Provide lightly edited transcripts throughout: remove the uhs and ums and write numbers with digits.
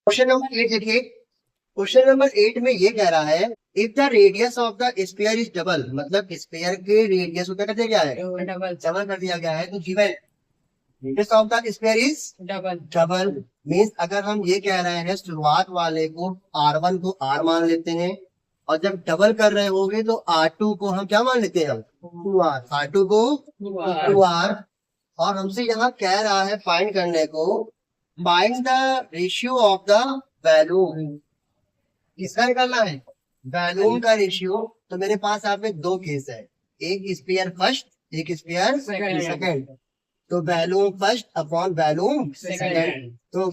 Question number 8 देखिए। Question number 8 में ये कह रहा है if the radius of the sphere is double, मतलब स्फीयर के रेडियस को क्या कर दिया गया है, डबल कर दिया गया है। तो given radius of the sphere is double means अगर हम ये कह रहे हैं शुरुआत वाले को R1 को R मान लेते हैं और जब डबल कर रहे होंगे तो R2 को हम क्या मान लेते हैं, 2R, R2 को 2R। और हमसे यहाँ कह रहा है फाइंड करने को find the ratio of the volume. किसका निकालना है, वैल्यूम का रेशियो। तो मेरे पास यहाँ पे दो केस है, एक स्फीयर फर्स्ट, एक स्फीयर सेकंड। तो volume first upon volume second. तो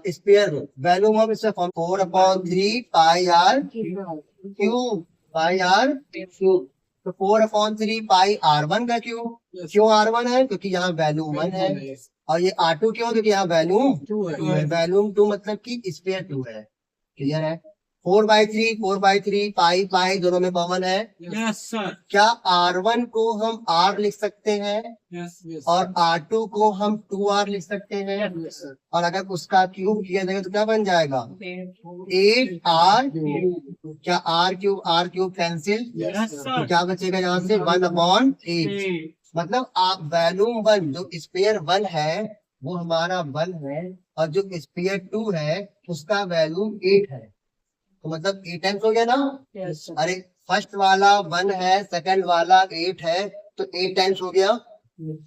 स्फीयर वैल्यूम ऑफ इसका form 4/3 pi r cube, pi r cube. तो 4/3 पाई R1 का क्यूब। क्यों R1 है, क्योंकि यहाँ वैल्यूम 1 है। और ये R2 क्यों, क्योंकि यहाँ वैल्यूम 2 है। वैल्यूम 2 मतलब कि स्फीयर 2 है। क्लियर है। 4/3 पाई पाई दोनों में कॉमन है। Yes sir. क्या R1 को हम R लिख सकते हैं और R2 को हम 2R लिख सकते हैं। और अगर उसका क्यूब किया जाएगा तो क्या बन जाएगा, 8R। क्या R क्यूब कैंसिल, तो क्या बचेगा यहाँ से 1/8। मतलब आप वैल्यूम 1 जो स्फीयर 1 है वो हमारा 1 है और जो स्फीयर 2 है उसका वैल्यूम 8 है। तो मतलब 8 टाइम्स हो गया ना। अरे फर्स्ट वाला 1 है, सेकंड वाला 8 है, तो 8 टाइम्स हो गया।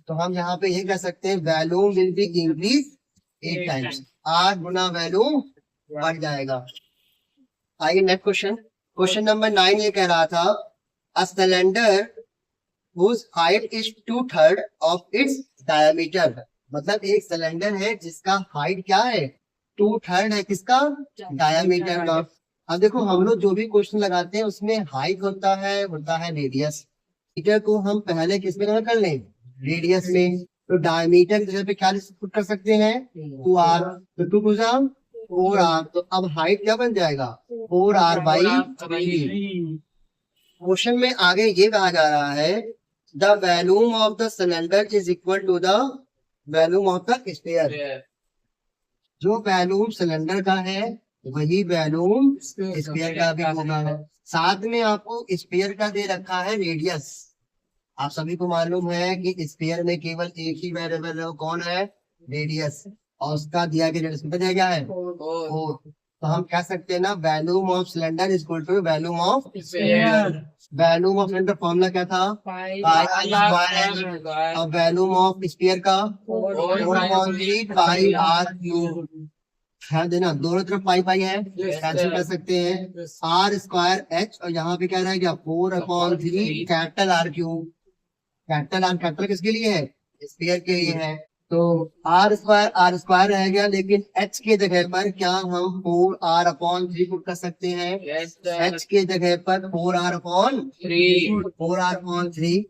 तो हम यहाँ पे ये कह सकते हैं volume will be increase 8 times. R Guna volume बढ़ जाएगा। आइए नेक्स्ट क्वेश्चन। क्वेश्चन नंबर 9 ये कह रहा था a cylinder whose height is 2/3 of its diameter। मतलब एक सिलेंडर है जिसका हाइट क्या है, 2/3 है, किसका, डायमीटर का। अब देखो हम लोग जो भी क्वेश्चन लगाते हैं उसमें हाइट होता है रेडियस। मीटर को हम पहले किस में कर लें, रेडियस में। तो डायमीटर की जगह पे क्या पुट कर सकते हैं, 2R। तो 2 टू 4R। तो अब हाइट क्या बन जाएगा, 4R/3। क्वेश्चन में आगे ये कहा जा रहा है the volume of the cylinder is equal to the volume of the sphere. जो वैल्यूम सिलेंडर का है वही वैल्यूम स्फीयर का भी होगा। साथ में आपको स्फीयर का दे रखा है रेडियस। आप सभी को मालूम है कि स्फीयर में केवल एक ही वेरिएबल है, कौन है, रेडियस। और उसका दिया गया रेडियस कितना दिया गया है, 4। तो हम कह सकते हैं ना volume of cylinder is equal to volume of sphere. Volume of cylinder formula क्या था, पाई स्क्वायर। और वैल्यूम ऑफ स्फीयर का 4/3 पाई आर क्यूब। ध्यान देना दोनों तरफ पाई पाई है, कैंसिल कर सकते हैं। R²H और यहाँ पे क्या रहेगा 4/3 capital R cube. Capital R capital किसके लिए है, स्फीयर के लिए है। तो R² रह गया, लेकिन H के जगह पर क्या हम 4R/3 पुट कर सकते हैं। H के जगह पर 4R/3।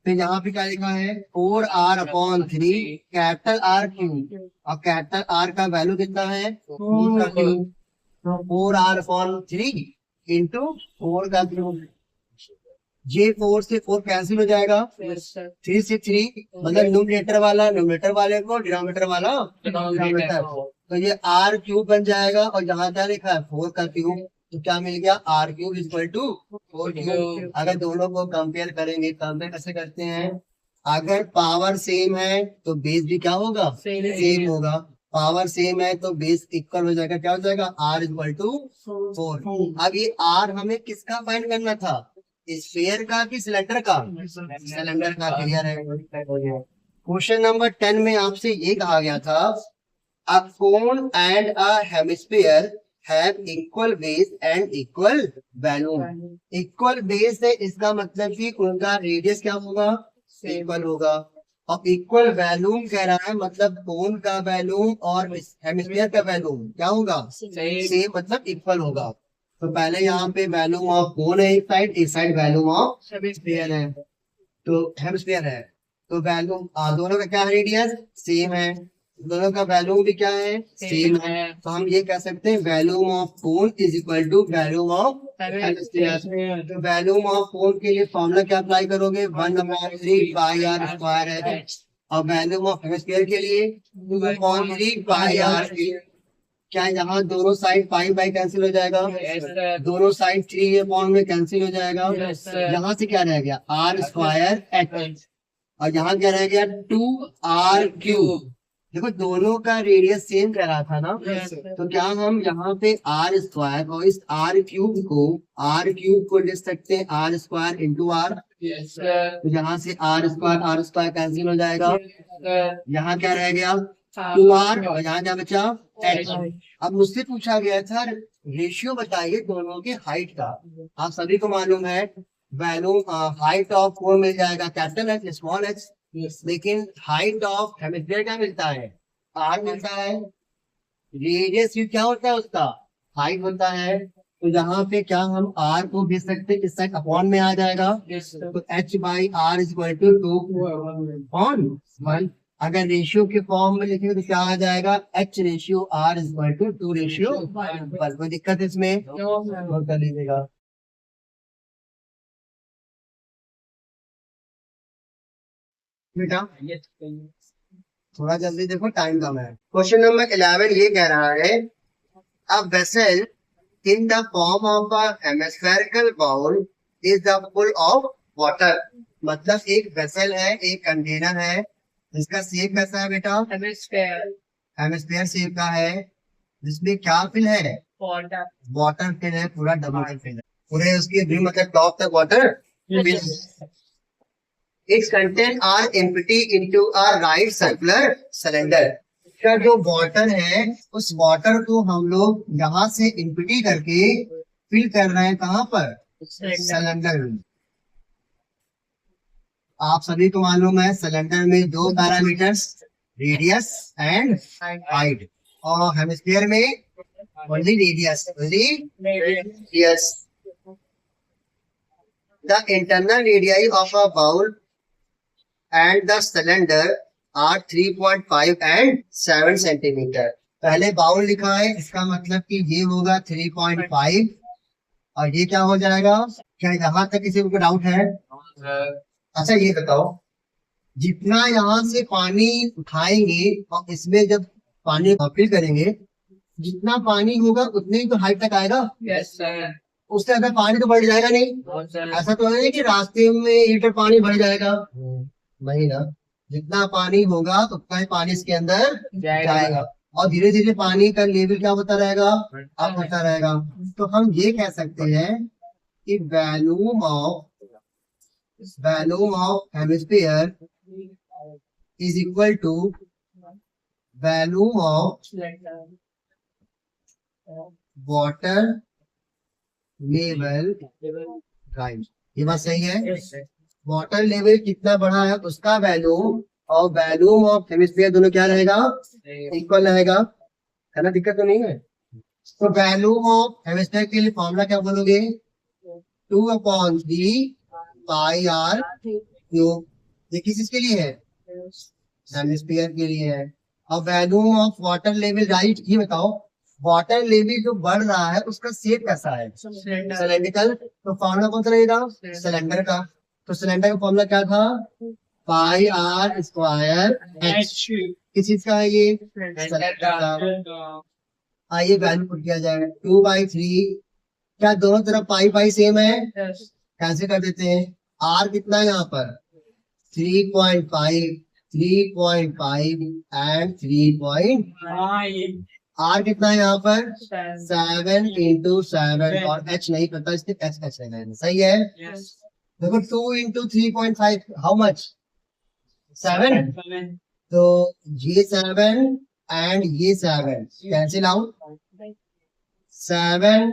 फिर यहाँ पे क्या लिखा है 4R/3 कैपिटल R क्यूब। और कैपिटल R का वैल्यू कितना है 4 का क्यूब। तो 4R/3 इंटू 4 का क्यूब। ये 4 से 4 कैंसिल हो जाएगा, 3 से 3 मतलब न्यूमरेटर वाला न्यूमरेटर वाले को, डिनोमिनेटर वाला डिनोमिनेटर। तो ये R क्यूब बन जाएगा और यहाँ क्या लिखा है 4 का क्यूब। तो क्या मिल गया, R cube is equal to 4 cube. अगर दोनों को कंपेयर करेंगे, कंपेयर कैसे करते हैं, अगर पावर सेम है तो बेस भी क्या होगा, सेम होगा। पावर सेम है तो बेस इक्वल हो जाएगा, क्या हो जाएगा, R इज इक्वल टू 4। अब ये R हमें किसका फाइंड करना था, स्फीयर का कि सिलेंडर का, सिलेंडर का। क्लियर है। क्वेश्चन नंबर 10 में आपसे ये कहा गया था a cone and a hemisphere have equal base and equal volume. Equal base है, इसका मतलब कि उनका रेडियस क्या होगा, इक्वल होगा। और इक्वल वैल्यूम कह रहा है, मतलब कोन का वैल्यूम और हेमिस्फीयर का वैल्यूम क्या होगा, सेम, मतलब इक्वल होगा। तो पहले यहाँ पे वैल्यूम ऑफ कोन है एक साइड वैल्यूम ऑफ हेमिस्फीयर है। तो हेमिस्फीयर है तो वैल्यूम दोनों का क्या है, रेडियस सेम है, दोनों का वैल्यूम भी क्या है, सेम है। तो हम ये कह सकते हैं volume of cone is equal to volume of hemisphere. तो वैल्यूम ऑफ कोन के लिए फॉर्मूला क्या अप्लाई करोगे, 1/3 पाई आर स्क्वायर है। और वैल्यूम ऑफ हेमिस्फीयर के लिए 2/3 पाई आर। क्या यहाँ दोनों साइड पाई बाई कैंसिल हो जाएगा? दोनों साइड 3 में कैंसिल हो जाएगा। यहाँ से क्या रह गया? आर स्क्वायर एच, और यहाँ क्या रह गया? 2r³ देखो दोनों का रेडियस सेम कह रहा था ना, तो क्या हम यहाँ पे आर स्क्वायर और इस r³ को लिख सकते हैं r स्क्वायर इंटू आर। तो यहाँ से आर स्क्वायर कैंसिल हो जाएगा। यहाँ क्या रह गया? 2r, और यहाँ क्या बचा? h। अब मुझसे पूछा गया था रेशियो बताइए दोनों के हाइट का। आप सभी को मालूम है वैल्यू हाइट ऑफ वो मिल जाएगा कैपिटल एच स्मॉल एच, लेकिन हाइट ऑफ हेमिस्फीयर क्या मिलता है? आर मिलता है। रेडियस क्या होता है उसका? हाइट होता है। तो यहाँ पे क्या हम आर को भेज सकते हैं, इस साइड अपॉन में आ जाएगा। तो h by r is equal to 2/1। अगर रेशियो के फॉर्म में लिखेंगे तो क्या आ जाएगा? h ratio r is equal to 2 ratio 1। कोई दिक्कत है इसमें? नोट कर लीजिएगा। बेटा थोड़ा जल्दी देखो, टाइम कम है। क्वेश्चन नंबर 11 ये कह रहा है a vessel in the form of a hemispherical bowl is the full of water. मतलब एक वेसल है, एक कंटेनर है, इसका शेप कैसा है बेटा? हेमिस्फेयर शेप का है, जिसमें क्या फिल है? वाटर फिल है, पूरा डबल फिल है, पूरे उसकी रिम मतलब टॉप तक water fill. Its content are empty into a right circular cylinder। का जो वाटर है उस वाटर को हम लोग यहाँ से एम्प्टी करके फिल कर रहे हैं। कहाँ पर? सिलेंडर में। आप सभी को मालूम है सिलेंडर में दो पैरामीटर्स, रेडियस एंड हाइट, और हेमिस्फीयर में only radius, radius. The internal radii of a bowl and the cylinder are 3.5 and 7 centimetre. पहले बाउल लिखा है, इसका मतलब कि ये होगा 3.5 और ये क्या हो जाएगा? क्या यहाँ तक किसी को डाउट है? अच्छा ये बताओ, जितना यहाँ से पानी उठाएंगे और इसमें जब पानी फिल करेंगे, जितना पानी होगा उतने ही तो हाइट तक आएगा। उससे अगर पानी तो बढ़ जाएगा नहीं। ऐसा तो नहीं कि रास्ते में 1 लीटर पानी बढ़ जाएगा, नहीं ना। जितना पानी होगा उतना ही पानी इसके अंदर जाएगा और धीरे धीरे पानी का लेवल क्या होता रहेगा? अप होता रहेगा। तो हम ये कह सकते हैं कि volume of hemisphere is equal to volume of water level rise. ये बात सही है? वाटर लेवल कितना बढ़ा है उसका वैल्यूम और वैल्यूम ऑफ हेमिस्फीयर दोनों क्या रहेगा? इक्वल रहेगा, है ना? दिक्कत तो नहीं है। तो वैल्यूम ऑफ हेमिस्फीयर के लिए फॉर्मूला क्या बोलोगे? 2/3 पाई आर क्यूब। ये किस चीज के लिए है? हेमिस्फीयर के लिए है। और volume of water level rise, ये बताओ वाटर लेवल जो बढ़ रहा है उसका शेप कैसा है? सिलेंड्रिकल। तो फॉर्मूला कौन सा रहेगा? सिलेंडर का। तो सिलेंडर का फॉर्मूला क्या था? पाई आर स्क्वायर एच। किस चीज का है ये? सिलेंडर का। आइए वैल्यू पुट किया जाए 2/3। क्या दोनों तरफ पाई पाई सेम है? कैसे कर देते हैं? आर कितना है यहाँ पर? 3.5 एंड 3.5। आर कितना है यहाँ पर? 7 into 7 और एच नहीं पता इसलिए एच एच है। सही है? देखो 2 into 3.5 हाउ मच? 7। तो ये 7 एंड ये 7 कैंसिल आउट। 7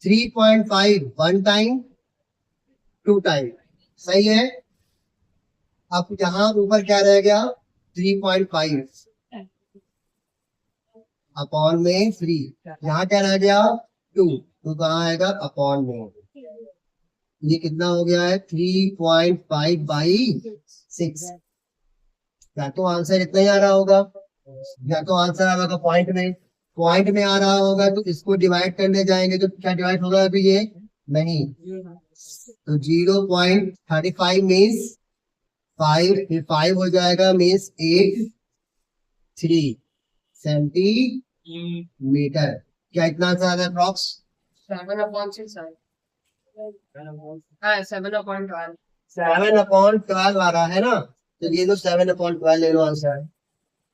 3.5 1 time 2 time. सही है? अब यहाँ ऊपर क्या रह गया? 3.5 अपॉन में 3। यहाँ क्या रह गया? 2। तो कहाँ आएगा? अपॉन में। ये कितना हो गया है? 3.5/6। या तो आंसर इतना ही आ रहा होगा, या तो आंसर आ रहा होगा पॉइंट में आ रहा होगा। तो इसको डिवाइड करने जाएंगे तो क्या डिवाइड होगा? अभी ये नहीं। तो 0.35 मीन्स 5, फिर 5 हो जाएगा मीन्स 8 3 सेंटीमीटर। मीटर। क्या इतना आंसर आ रहा है अप्रॉक्स? 7/6 हाँ 7/12 7/12 आ रहा है ना, तो ये तो 7/12 ले लो आंसर।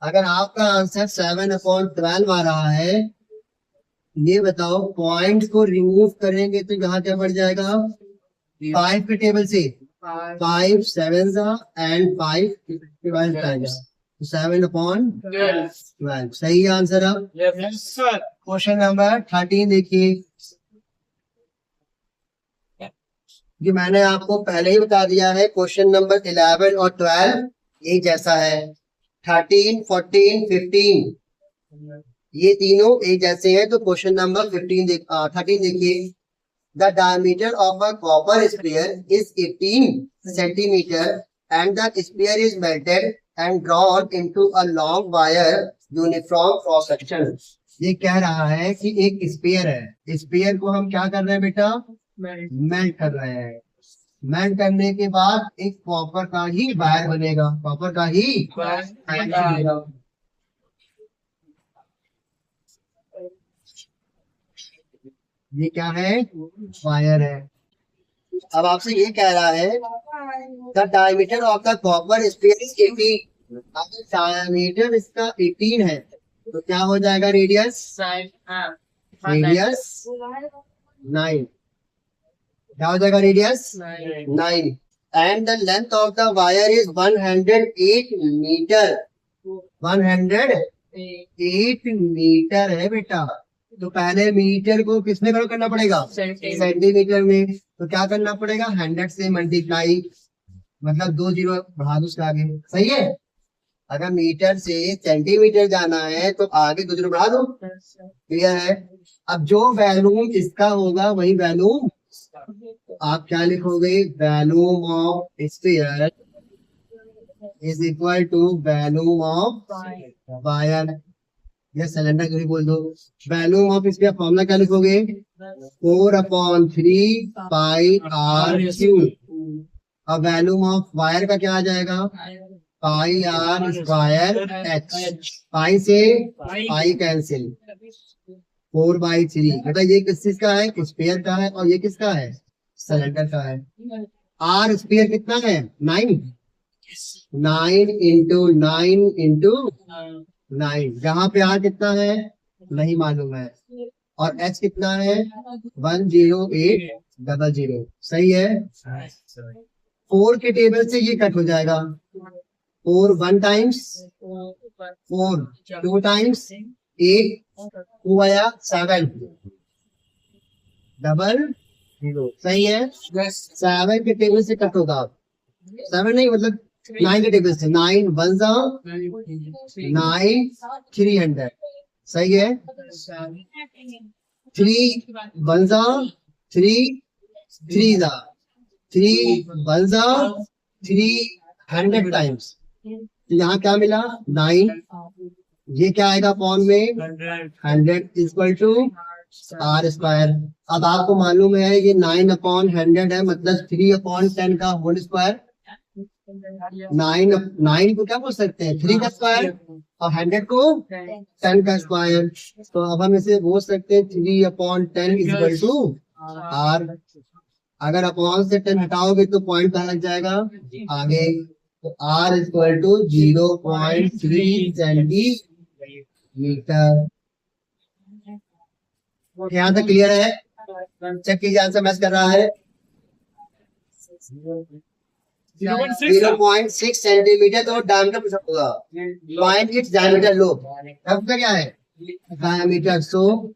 अगर आपका आंसर 7/12 आ रहा है, ये बताओ पॉइंट को रिमूव करेंगे तो यहाँ क्या बढ़ जाएगा? 5 के टेबल से 5 7 एंड 5 12 टाइम्स, 7/12 सही है आंसर। अब क्वेश्चन नंबर 13 देखिए, कि मैंने आपको पहले ही बता दिया है क्वेश्चन नंबर 11 और 12 एक जैसा है। 13 14 15 ये तीनों एक जैसे हैं, तो क्वेश्चन नंबर 13 देखिए। The diameter of a copper sphere is 18 centimetre and the sphere is melted and drawn into a long wire uniform cross section. ये कह रहा है कि एक स्फीयर है, स्फीयर को हम क्या कर रहे हैं बेटा? मेल्ट कर रहे हैं। मेल्ट करने के बाद एक कॉपर का ही वायर बनेगा, कॉपर का ही बनेगा। ये क्या है? वायर है। अब आपसे ये कह रहा है the diameter of the copper sphere is 18। अगर डायमीटर इसका 18 है तो क्या हो जाएगा? रेडियस 9। क्या हो जाएगा? Radius 9 and the length of the wire is 108 metre. 108 metre है बेटा। तो पहले मीटर को किसमें कन्वर्ट करना पड़ेगा? सेंटीमीटर में। तो क्या करना पड़ेगा? 100 से मल्टीप्लाई, मतलब 2 जीरो बढ़ा दो उसके आगे। सही है। अगर मीटर से सेंटीमीटर जाना है तो आगे 2 जीरो बढ़ा दो। क्लियर है। अब जो वैल्यूम इसका होगा वही वैल्यूम आप क्या लिखोगे? Volume of sphere is equal to volume of wire या सिलेंडर कभी बोल दो। वैल्यूम ऑफ स्फीयर फॉर्मूला क्या लिखोगे? 4/3 पाई आर क्यूब। अब वैल्यूम ऑफ वायर का क्या आ जाएगा? पाई आर स्क्वायर एच। पाई से पाई कैंसिल, 4/3। मतलब ये किस चीज का है? स्फीयर का है, और ये किसका है? सिलेंडर का है। आर स्फीयर कितना है? 9। 9 इंटू 9 इंटू 9। जहाँ पे आर कितना है नहीं मालूम है, और एच कितना है? 10800। सही है। 4 के टेबल से ये कट हो जाएगा। 4 1 टाइम्स, 4 2 टाइम्स, 8 2 आया 7 डबल 0। सही है। 7 के टेबल से कट होगा। 7 नहीं, मतलब 9 के टेबल से। 9 1 9 300। सही है। 3 1 3 3 3 1 300 टाइम्स। तो यहाँ क्या मिला? 9। ये क्या आएगा अपॉन में? 100 इक्वल टू आर स्क्वायर। अब आपको मालूम है ये 9/100 है, मतलब 3/10 का होल स्क्वायर। 9 को क्या बोल सकते हैं? 3 का स्क्वायर, और 100 को 10 का स्क्वायर। तो अब हम इसे बोल सकते हैं 3/10 इक्वल टू आर। अगर अपॉन से 10 हटाओगे तो पॉइंट कहाँ लग जाएगा? आगे। तो आर इक्वल टू 0.3 सेंटीमीटर। यहाँ तक क्लियर है? चेक कीजिए, आंसर मैच कर रहा है। 0.6 सेंटीमीटर तो डायमीटर पूछा होगा। पॉइंट इट्स डायमीटर लो। अब क्या है? Diameter. So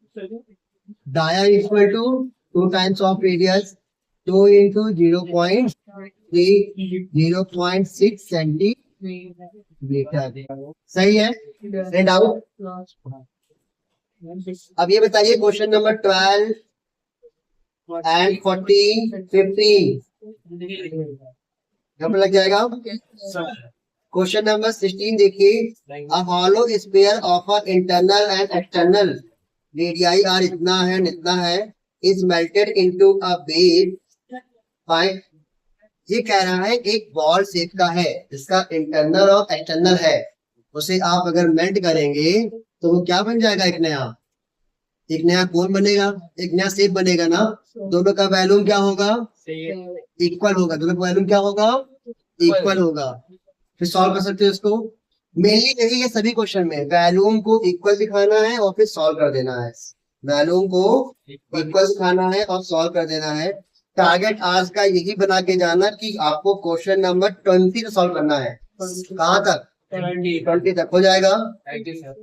dia equal to 2 times of radius, 2 into 0.3 0.6 centimetre. सही है। डाउट? अब ये बताइए क्वेश्चन नंबर 12 एंड 14 15 यहाँ पर लग जाएगा। क्वेश्चन नंबर 16 देखिए। A hollow sphere of a internal and external radii are इतना है इतना है is melted into a bed by. ये कह रहा है एक बॉल शेप का है जिसका इंटरनल और एक्सटर्नल है, उसे आप अगर मेल्ट करेंगे तो वो क्या बन जाएगा, एक नया कोण बनेगा, एक नया शेप बनेगा ना। दोनों का वैल्यूम क्या होगा, इक्वल होगा। दोनों का वैल्यूम क्या होगा, इक्वल होगा। फिर सॉल्व कर सकते हो इसको। मेनली यही है सभी क्वेश्चन में, वैल्यूम को इक्वल दिखाना है और फिर सॉल्व कर देना है। वैल्यूम को इक्वल दिखाना है और सॉल्व कर देना है। टारगेट आज का यही बना के जाना कि आपको क्वेश्चन नंबर 20 से सॉल्व करना है। कहाँ तक, 20 तक हो जाएगा। Thank you, sir.